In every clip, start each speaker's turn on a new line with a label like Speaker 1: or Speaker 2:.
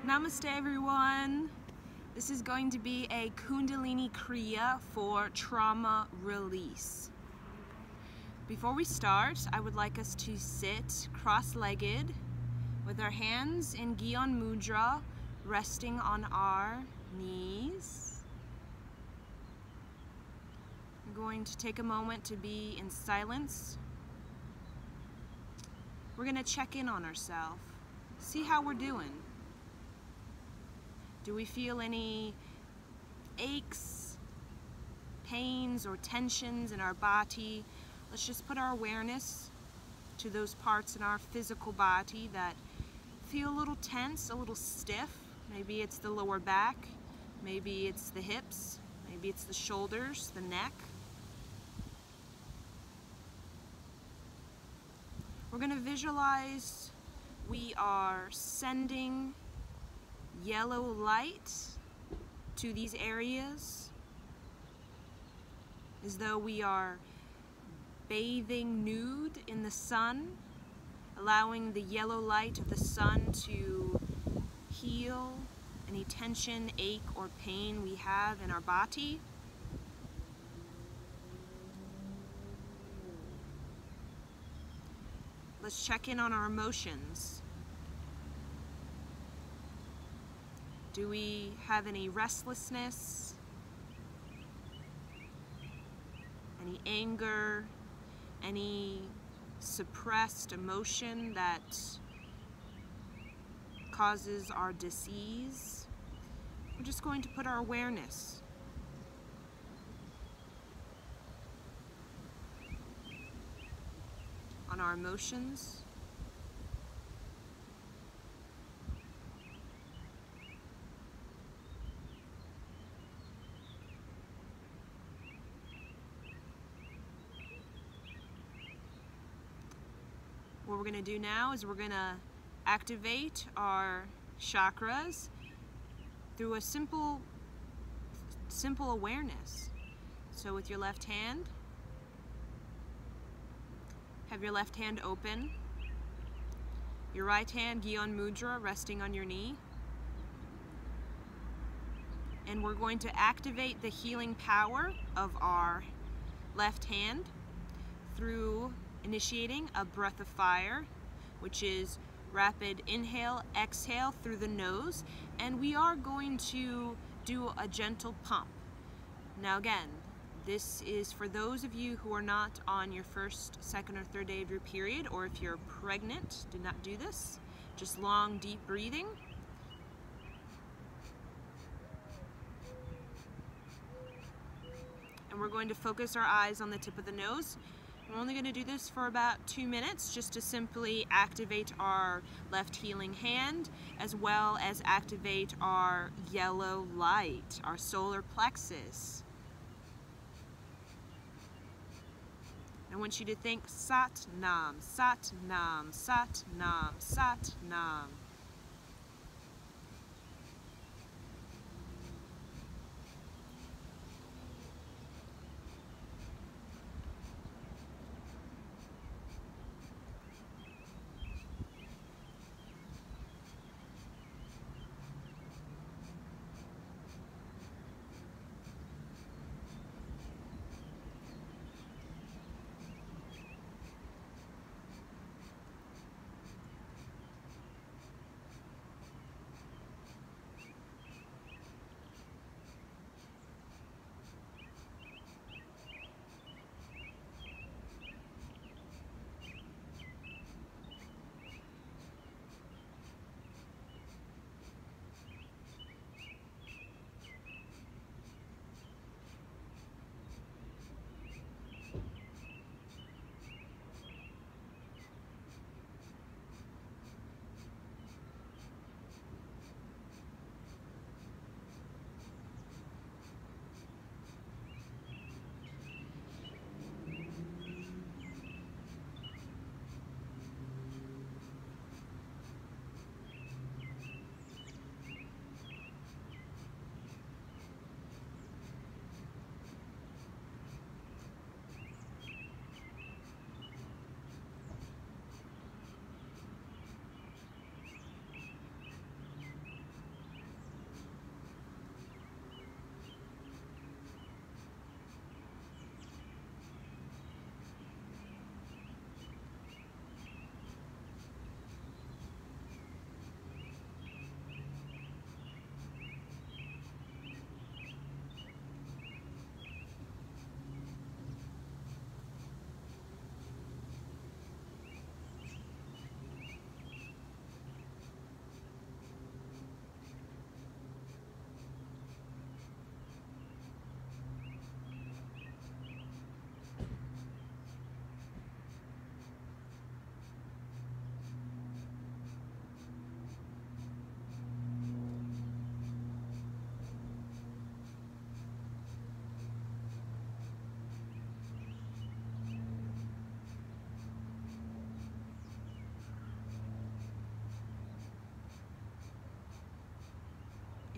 Speaker 1: Namaste everyone. This is going to be a Kundalini Kriya for trauma release. Before we start, I would like us to sit cross-legged with our hands in Gyan Mudra, resting on our knees. We're going to take a moment to be in silence. We're going to check in on ourselves, see how we're doing. Do we feel any aches, pains, or tensions in our body? Let's just put our awareness to those parts in our physical body that feel a little tense, a little stiff. Maybe it's the lower back, maybe it's the hips, maybe it's the shoulders, the neck. We're going to visualize we are sending yellow light to these areas as though we are bathing nude in the sun, allowing the yellow light of the sun to heal any tension, ache, or pain we have in our body. Let's check in on our emotions. Do we have any restlessness, any anger, any suppressed emotion that causes our disease? We're just going to put our awareness on our emotions. What we're going to do now is we're going to activate our chakras through a simple awareness. So with your left hand, have your left hand open, your right hand Gyan Mudra resting on your knee, and we're going to activate the healing power of our left hand through initiating a breath of fire, which is rapid inhale, exhale through the nose, and we are going to do a gentle pump. Now again, this is for those of you who are not on your first, second, or third day of your period, or if you're pregnant, do not do this. Just long, deep breathing. And we're going to focus our eyes on the tip of the nose. We're only going to do this for about 2 minutes just to simply activate our left healing hand as well as activate our yellow light, our solar plexus. I want you to think Sat Nam, Sat Nam, Sat Nam, Sat Nam.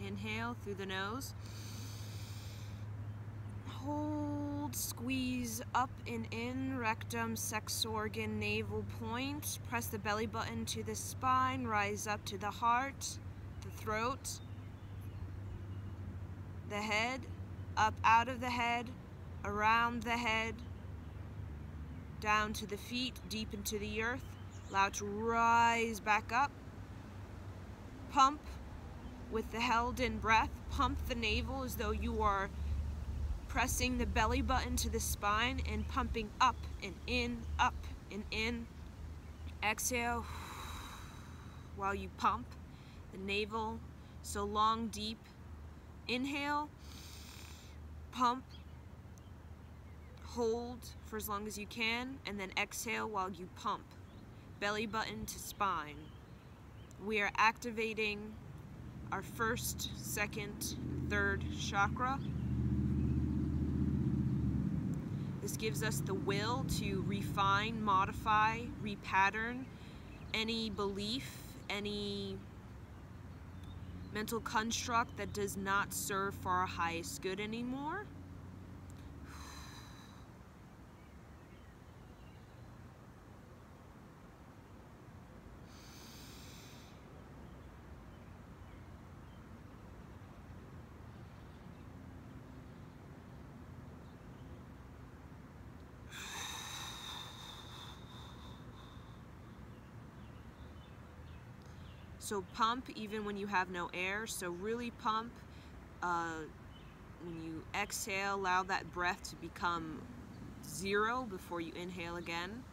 Speaker 1: Inhale through the nose. Hold, squeeze up and in, rectum, sex organ, navel point. Press the belly button to the spine, rise up to the heart, the throat, the head, up out of the head, around the head, down to the feet, deep into the earth. Allow it to rise back up. Pump with the held in breath. Pump the navel as though you are pressing the belly button to the spine and pumping up and in, up and in. Exhale while you pump the navel so long, deep. Inhale, pump, hold for as long as you can, and then exhale while you pump. Belly button to spine. We are activating our first, second, third chakra. This gives us the will to refine, modify, repattern any belief, any mental construct that does not serve for our highest good anymore. So pump even when you have no air. So really pump. When you exhale, allow that breath to become 0 before you inhale again.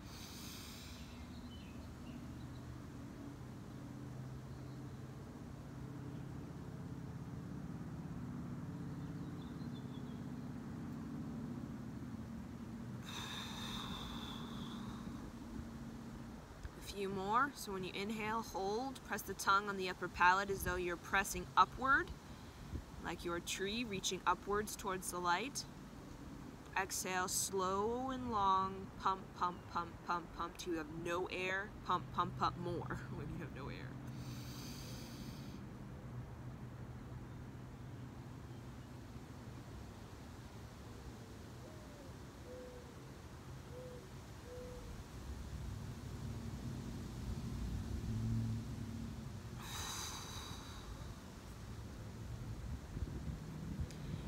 Speaker 1: Few more. So when you inhale, hold, press the tongue on the upper palate as though you're pressing upward, like your tree reaching upwards towards the light. Exhale, slow and long, pump, pump, pump, pump, pump till you have no air. Pump, pump, pump more when you have no air.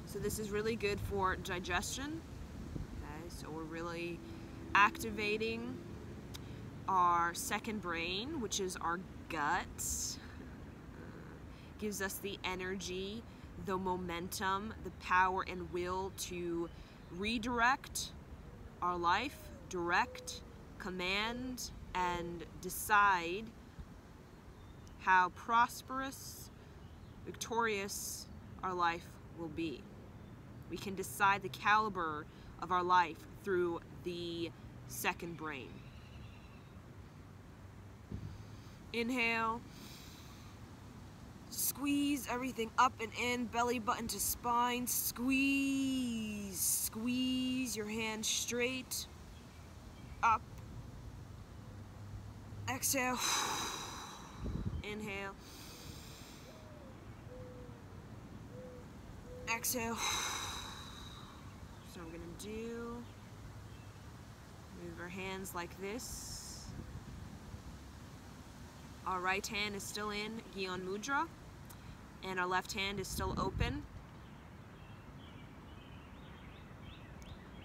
Speaker 1: So this is really good for digestion. Okay, so we're really activating our second brain, which is our gut. Gives us the energy, the momentum, the power and will to redirect our life, direct, command, and decide how prosperous, victorious our life will be. We can decide the caliber of our life through the second brain. Inhale. Squeeze everything up and in, belly button to spine. Squeeze. Squeeze your hand straight. Up. Exhale. Inhale. Exhale. So we're going to do, move our hands like this. Our right hand is still in Gyan Mudra, and our left hand is still open.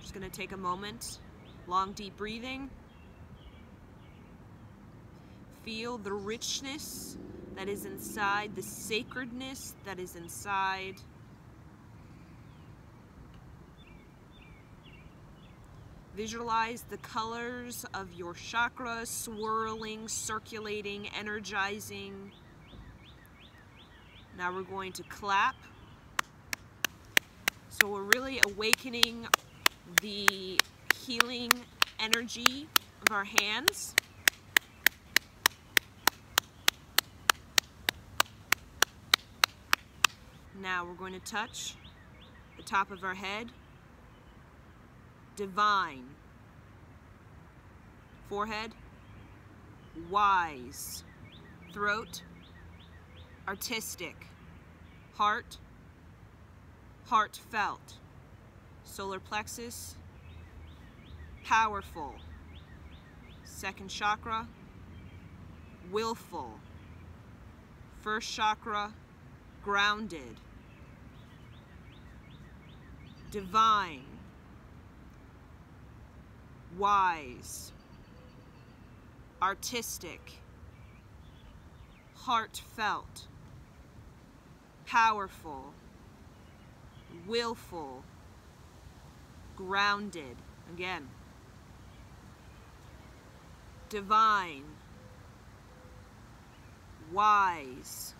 Speaker 1: Just going to take a moment, long deep breathing. Feel the richness that is inside, the sacredness that is inside. Visualize the colors of your chakras swirling, circulating, energizing. Now we're going to clap. So we're really awakening the healing energy of our hands. Now we're going to touch the top of our head. Divine. Forehead. Wise. Throat. Artistic. heart, heartfelt. Solar plexus, powerful. Second chakra, willful. First chakra, grounded. Divine, wise, artistic, heartfelt, powerful, willful, grounded. Again. Divine, wise,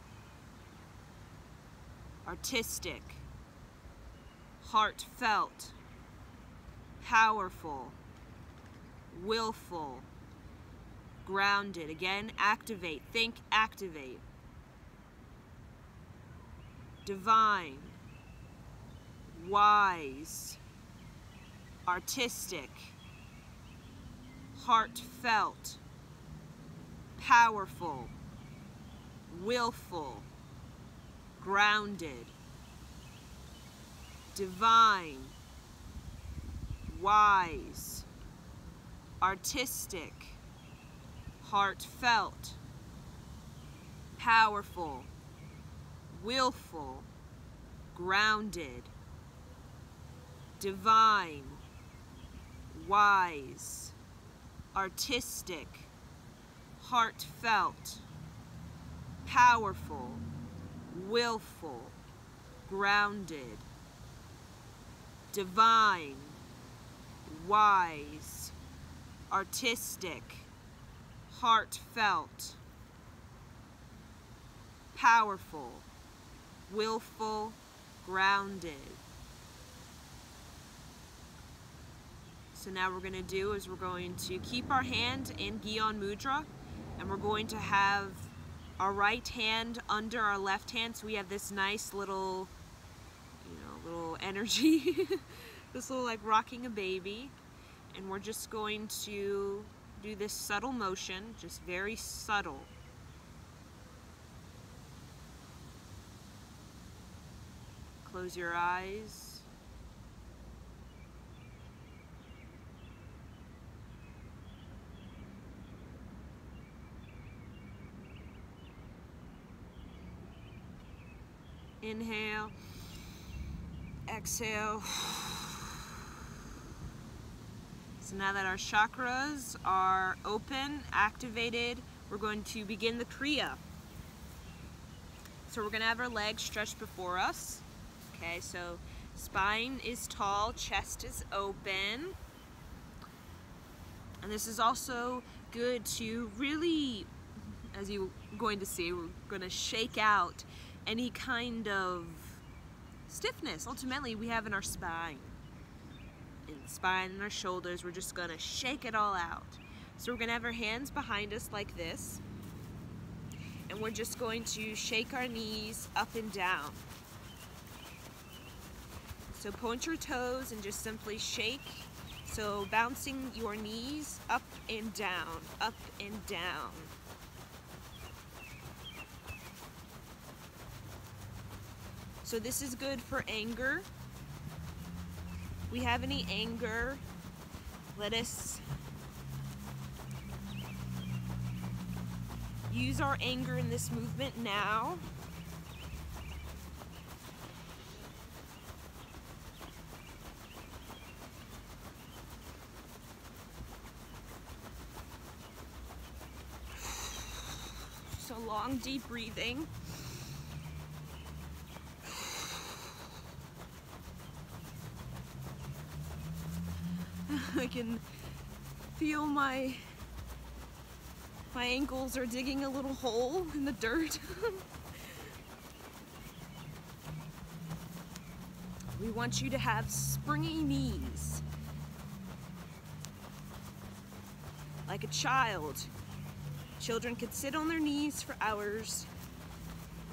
Speaker 1: artistic, heartfelt, powerful, willful, grounded. Again, activate. Think, activate. Divine, wise, artistic, heartfelt, powerful, willful, grounded. Divine, wise, artistic, heartfelt, powerful, willful, grounded. Divine, wise, artistic, heartfelt, powerful, willful, grounded. Divine, wise, artistic, heartfelt, powerful, willful, grounded. So now what we're going to do is we're going to keep our hand in Gyan Mudra, and we're going to have our right hand under our left hand, so we have this nice little, little energy, this little like rocking a baby, and we're just going to do this subtle motion, just very subtle. Close your eyes. Inhale, exhale. So now that our chakras are open, activated, we're going to begin the Kriya. So we're going to have our legs stretched before us. Okay, so spine is tall, chest is open. And this is also good to really, as you're going to see, we're going to shake out any kind of stiffness ultimately we have in our spine. In the spine and our shoulders, we're just gonna shake it all out. So we're gonna have our hands behind us like this, and we're just going to shake our knees up and down. So point your toes and just simply shake. So bouncing your knees up and down, up and down. So this is good for anger. If we have any anger, let us use our anger in this movement now. So long, deep breathing. I can feel my ankles are digging a little hole in the dirt. We want you to have springy knees. Like a child. Children could sit on their knees for hours.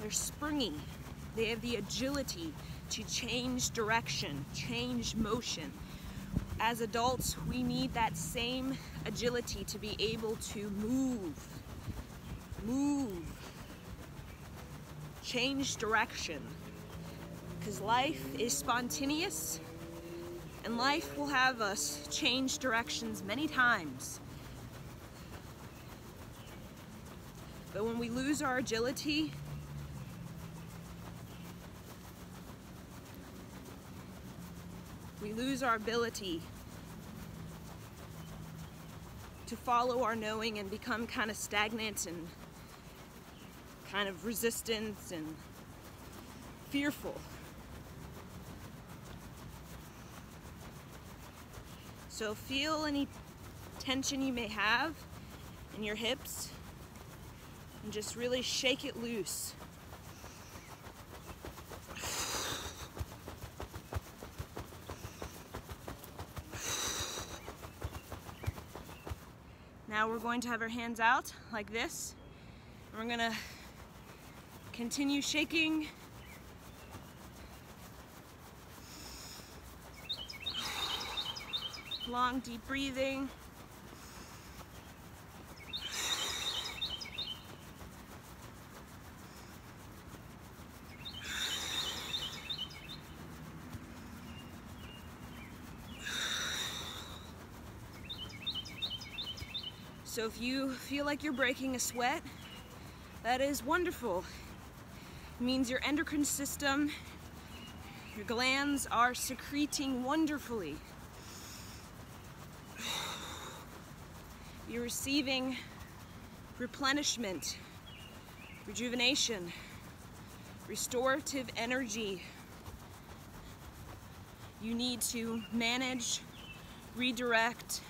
Speaker 1: They're springy. They have the agility to change direction, change motion. As adults, we need that same agility to be able to move, change direction. because life is spontaneous and life will have us change directions many times. But when we lose our agility, we lose our ability to follow our knowing and become kind of stagnant and kind of resistant and fearful. So feel any tension you may have in your hips and just really shake it loose. Now we're going to have our hands out like this. We're gonna continue shaking. Long, deep breathing. So if you feel like you're breaking a sweat, that is wonderful. It means your endocrine system, your glands are secreting wonderfully. You're receiving replenishment, rejuvenation, restorative energy. You need to manage, redirect,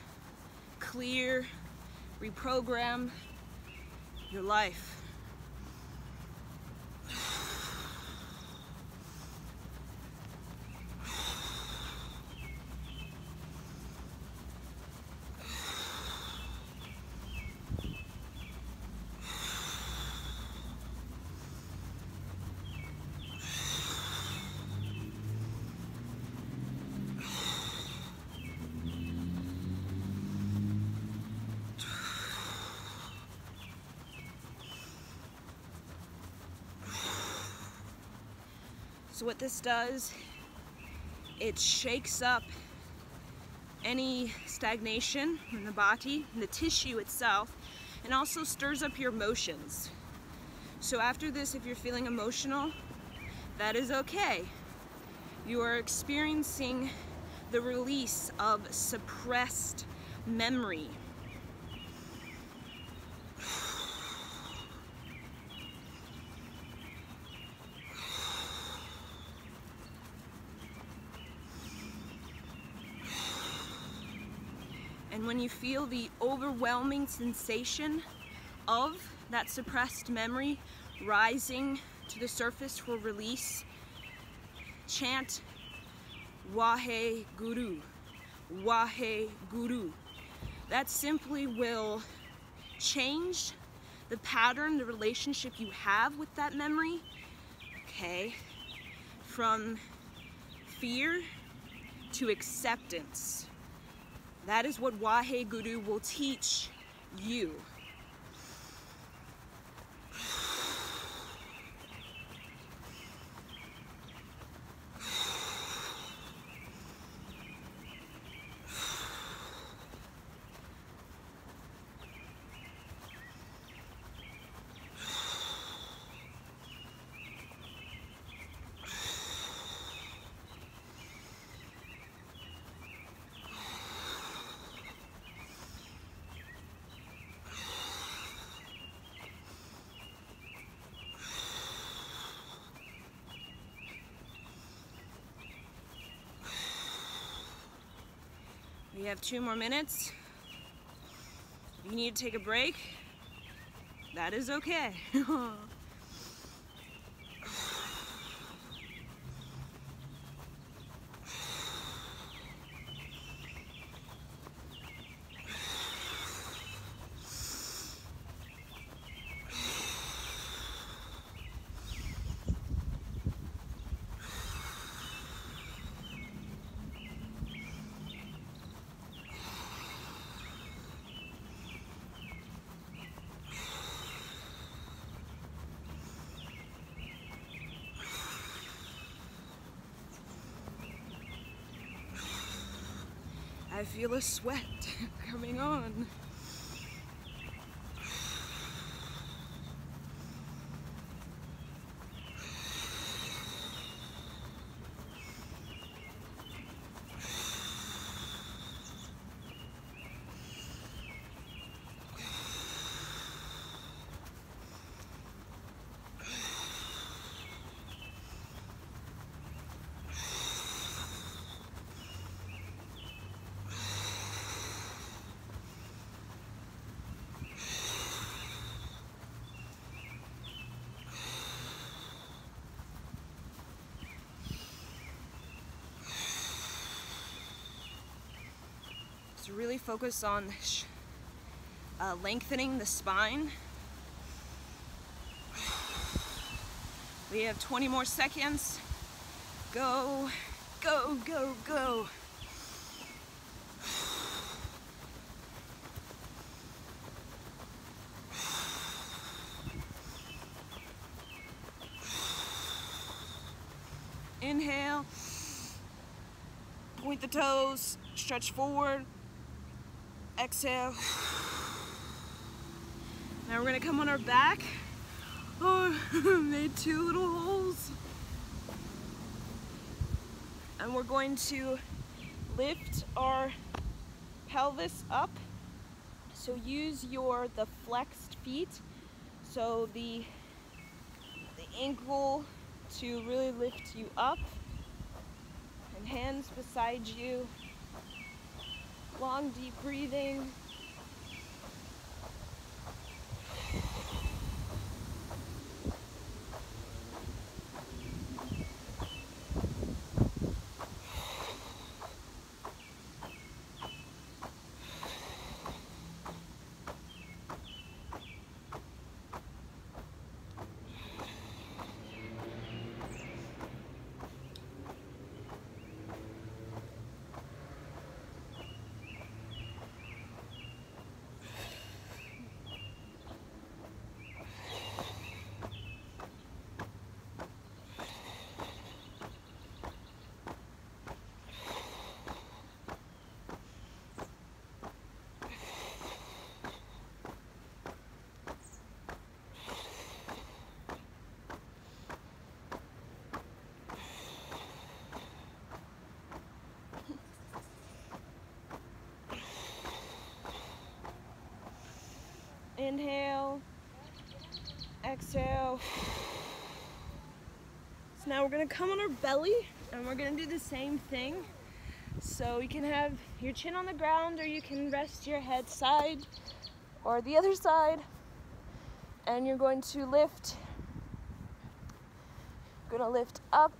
Speaker 1: clear, reprogram your life. So what this does, it shakes up any stagnation in the body, in the tissue itself, and also stirs up your emotions. So after this, if you're feeling emotional, that is okay. You are experiencing the release of suppressed memory. And when you feel the overwhelming sensation of that suppressed memory rising to the surface for release, chant Wahe Guru, Wahe Guru. That simply will change the pattern, the relationship you have with that memory, okay, from fear to acceptance. That is what Wahe Guru will teach you. We have 2 more minutes. If you need to take a break, that is okay. I feel a sweat coming on. So really focus on lengthening the spine. We have 20 more seconds. Go, go, go, go. Inhale, point the toes, stretch forward. Exhale. Now we're gonna come on our back. Oh, made 2 little holes. And we're going to lift our pelvis up. So use the flexed feet. So the ankle to really lift you up. And hands beside you. Long, deep breathing. Inhale, exhale. So now we're gonna come on our belly and we're gonna do the same thing. So you can have your chin on the ground or you can rest your head side or the other side. And you're going to lift, up.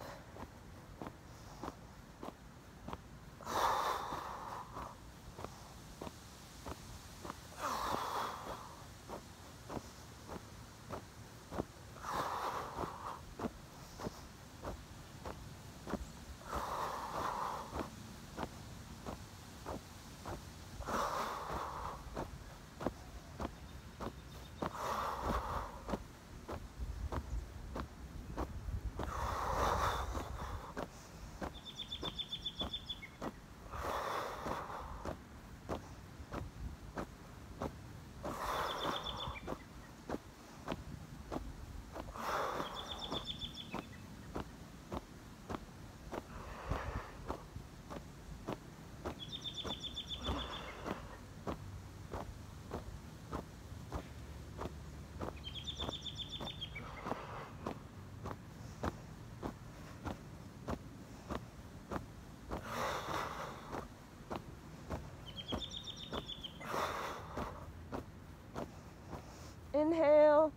Speaker 1: Inhale,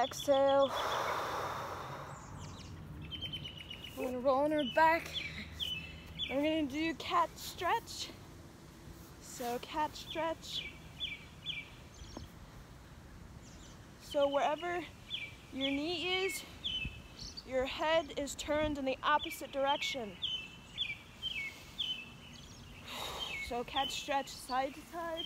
Speaker 1: exhale. We're gonna roll on our back. We're gonna do cat stretch. So cat stretch. So wherever your knee is, your head is turned in the opposite direction. So cat stretch side to side.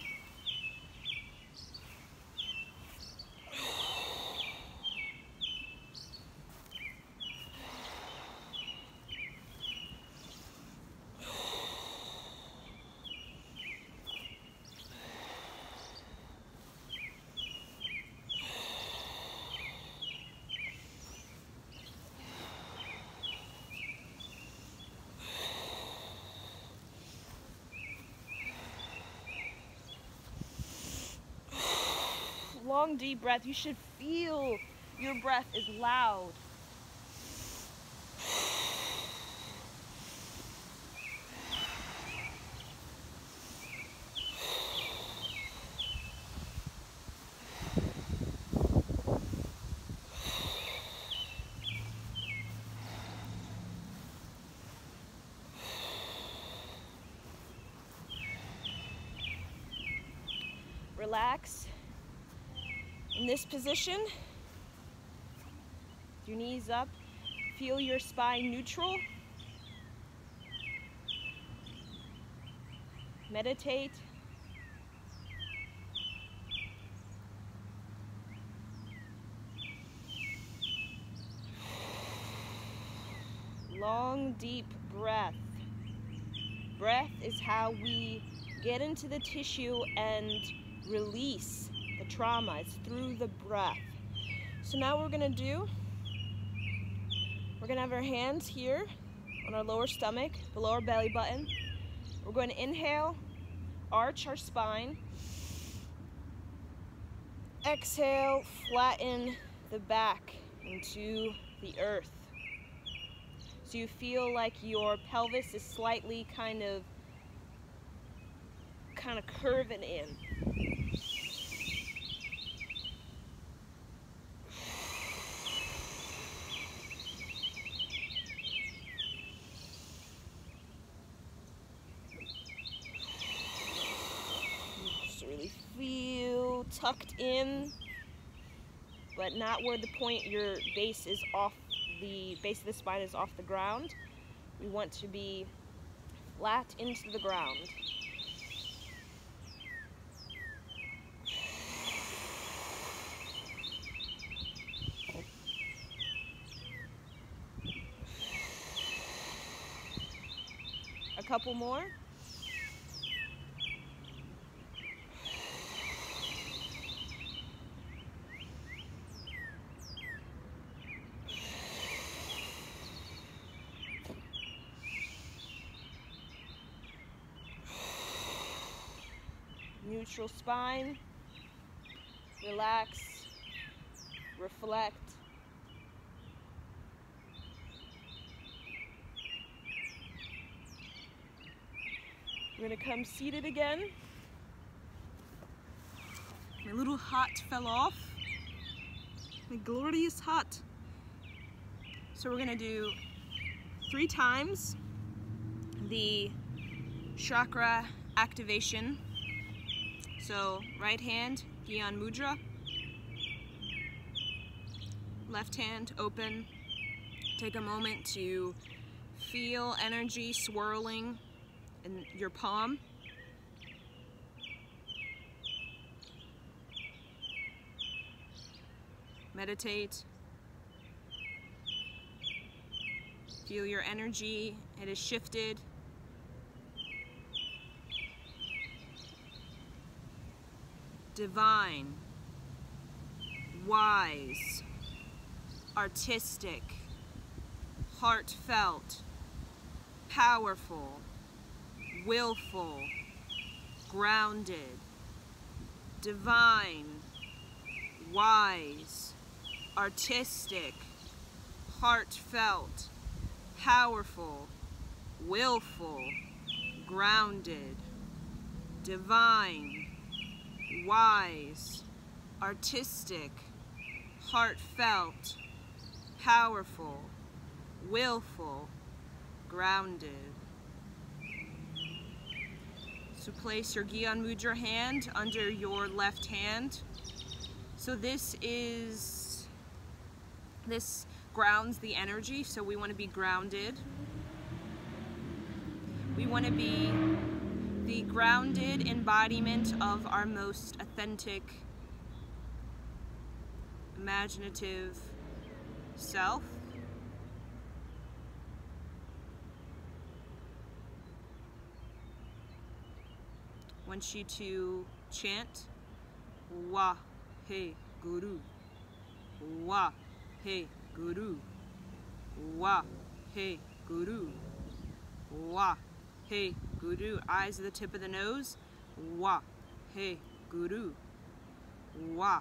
Speaker 1: long deep breath. You should feel your breath is loud. Relax in this position. Your knees up. Feel your spine neutral. Meditate. Long, deep breath. Breath is how we get into the tissue and release the trauma. It's through the breath. So now what we're going to do, we're going to have our hands here on our lower stomach, below our belly button. We're going to inhale, arch our spine. Exhale, flatten the back into the earth. So you feel like your pelvis is slightly kind of curving in. Just really feel tucked in, but not where the point your base is off, the base of the spine is off the ground. We want to be flat into the ground. A couple more. Neutral spine. Relax. Reflect. We're going to come seated again. My little hat fell off. My glorious hat. So we're going to do 3 times the chakra activation. So right hand, Gyan Mudra. Left hand open. Take a moment to feel energy swirling in your palm. Meditate. Feel your energy. It is shifted. Divine, wise, artistic, heartfelt, powerful, willful, grounded, divine, wise, artistic, heartfelt, powerful, willful, grounded, divine, wise, artistic, heartfelt, powerful, willful, grounded. So place your Gyan Mudra hand under your left hand. So this grounds the energy, so we want to be grounded. We want to be the grounded embodiment of our most authentic, imaginative self. I want you to chant Wa He Guru, Wa He Guru, Wa He Guru, Wa He Guru. Eyes at the tip of the nose. Wa He Guru, Wa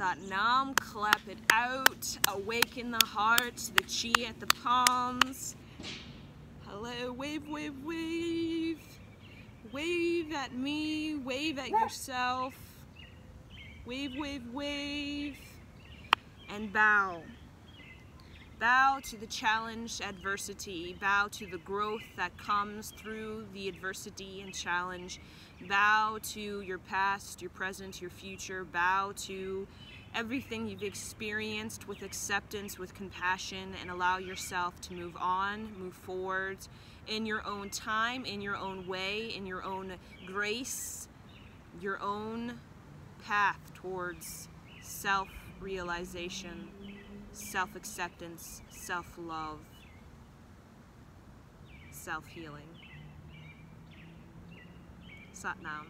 Speaker 1: Satnam, clap it out, awaken the heart, the chi at the palms. Hello, wave, wave, wave. Wave at me, wave at yourself. Wave, wave, wave. And bow. Bow to the challenge, adversity. Bow to the growth that comes through the adversity and challenge. Bow to your past, your present, your future. Bow to everything you've experienced with acceptance, with compassion, and allow yourself to move on, move forward in your own time, in your own way, in your own grace, your own path towards self-realization, self-acceptance, self-love, self-healing. Satnam.